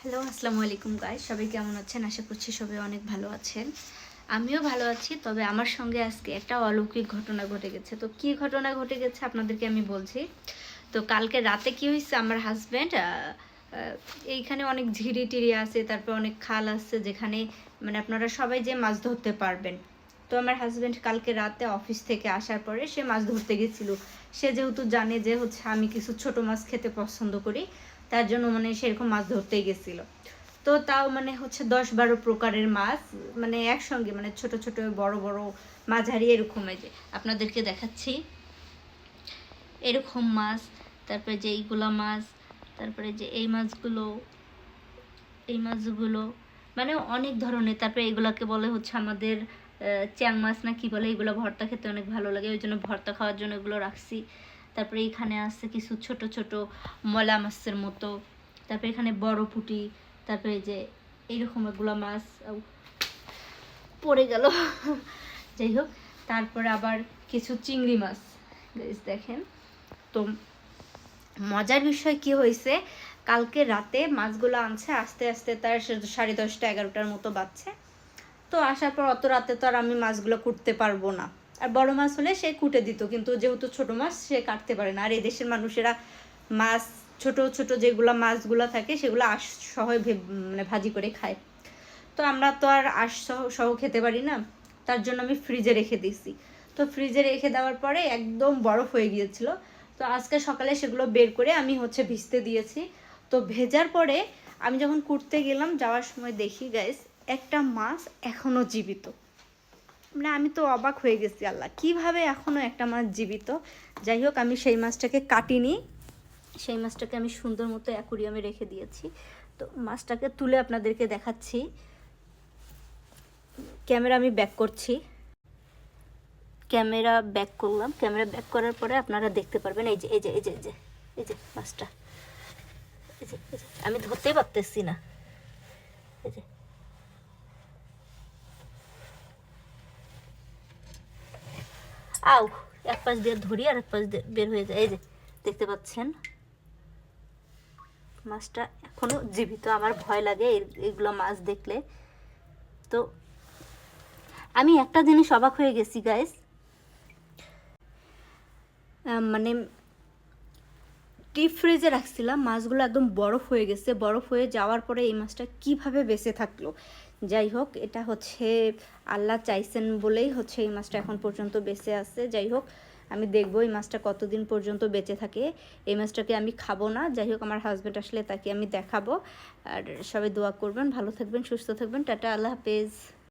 Hello, আসসালামু আলাইকুম guys. সবাই কেমন আছেন? আশা করছি সবাই অনেক ভালো আছেন। আমিও ভালো আছি। তবে আমার সঙ্গে আজকে একটা অলৌকিক ঘটনা ঘটে গেছে। তো কি ঘটনা ঘটে গেছে আপনাদেরকে আমি বলছি। তো কালকে রাতে কি হইছে, আমার হাসব্যান্ড এইখানে অনেক ঝিরি-টিরি আছে, তারপর অনেক খাল আছে যেখানে মানে আপনারা সবাই যেয়ে মাছ ধরতে পারবেন। তো আমার হাসব্যান্ড কালকে রাতে অফিস থেকে আসার পরে সে মাছ ধরতে গেছিল। সে যেহেতু জানে যে আমি কিছু ছোট মাছ খেতে পছন্দ করি, তার জন্য মানে সেরকম মাছ ধরতেই গেছিল। তো তাও মানে 10-12 প্রকারের মাছ মানে একসঙ্গে, মানে ছোট ছোট বড় বড় মাঝারি এরকম। এই যে আপনাদেরকে দেখাচ্ছি এরকম মাছ, তারপরে যে এইগুলা মাছ, তারপরে যে এই মাছগুলো মানে অনেক ধরনের। তারপরে এগুলাকে বলে আমাদের চ্যাং মাছ না কি বলে, এগুলো ভর্তা খেতে অনেক ভালো লাগে, ওই জন্য ভর্তা খাওয়ার জন্য এগুলো রাখছি। তারপরে এখানে আছে কিছু ছোট ছোট মলা মাছের মতো, তারপরে এখানে বড় পুঁটি, তারপরে যে এইরকম এগুলো মাছ পড়ে গেল যাই হোক। তারপরে আবার কিছু চিংড়ি মাছ দেখেন। তো মজার বিষয় কি হয়েছে, কালকে রাতে মাছগুলো আনছে, আস্তে আস্তে তার 10:30-11টার মতো বাজছে। তো আসার পর অত রাতে তো আর আমি মাছগুলো কুটতে পারবো না। আর বড় মাছ হলে সে কুটে দিত, কিন্তু যেহেতু ছোট মাছ সে কাটতে পারে না। আর এই দেশের মানুষেরা মাছ ছোট ছোট যেগুলো মাছগুলো থাকে সেগুলো আঁশ সহ মানে ভাজি করে খায়। তো আমরা তো আর আঁশ সহ খেতে পারি না, তার জন্য আমি ফ্রিজে রেখে দিয়েছি। তো ফ্রিজে রেখে দেওয়ার পরে একদম বরফ হয়ে গিয়েছিল। তো আজকে সকালে সেগুলো বের করে আমি ভিজতে দিয়েছি। তো ভেজার পরে আমি যখন কুটতে গেলাম, যাওয়ার সময় দেখি গাইস একটা মাছ এখনো জীবিত। মানে আমি তো অবাক হয়ে গেছি, আল্লাহ কিভাবে এখনো একটা মাছ জীবিত। যাই হোক, আমি সেই মাছটাকে কাটিনি, সেই মাছটাকে আমি সুন্দর মতো অ্যাকুরিয়ামে রেখে দিয়েছি। তো মাছটাকে তুলে আপনাদেরকে দেখাচ্ছি। ক্যামেরা আমি ব্যাক করছি, ক্যামেরা ব্যাক করলাম। ক্যামেরা ব্যাক করার পরে আপনারা দেখতে পারবেন এই যে এই যে এই যে এই যে এই যে মাছটা, এই যে আমি ধরতেই পারতেছি না। এই যে আউ, এক পাশ দিয়ে ধরি আর এক পাশ দিয়ে বের হয়ে যায়। এই যে দেখতে পাচ্ছেন মাছটা এখনো জীবিত। আমার ভয় লাগে এইগুলো মাছ দেখলে। তো আমি একটা জিনিস অবাক হয়ে গেছি গাইস, মানে ডিপ ফ্রিজে রাখছিলাম, মাছগুলো একদম বরফ হয়ে গেছে। বরফ হয়ে যাওয়ার পরে এই মাছটা কিভাবে বেঁচে থাকলো। যাই হোক, এটা আল্লাহ চাইছেন বলেই এই মাছটা এখন পর্যন্ত বেঁচে আছে। যাই হোক, আমি দেখবো এই মাছটা কতদিন পর্যন্ত বেঁচে থাকে। এই মাছটাকে আমি খাবো না। যাই হোক, আমার হাজব্যান্ড আসলে তাকে আমি দেখাবো। আর সবাই দোয়া করবেন, ভালো থাকবেন, সুস্থ থাকবেন। টাটা, আল্লাহ হাফেজ।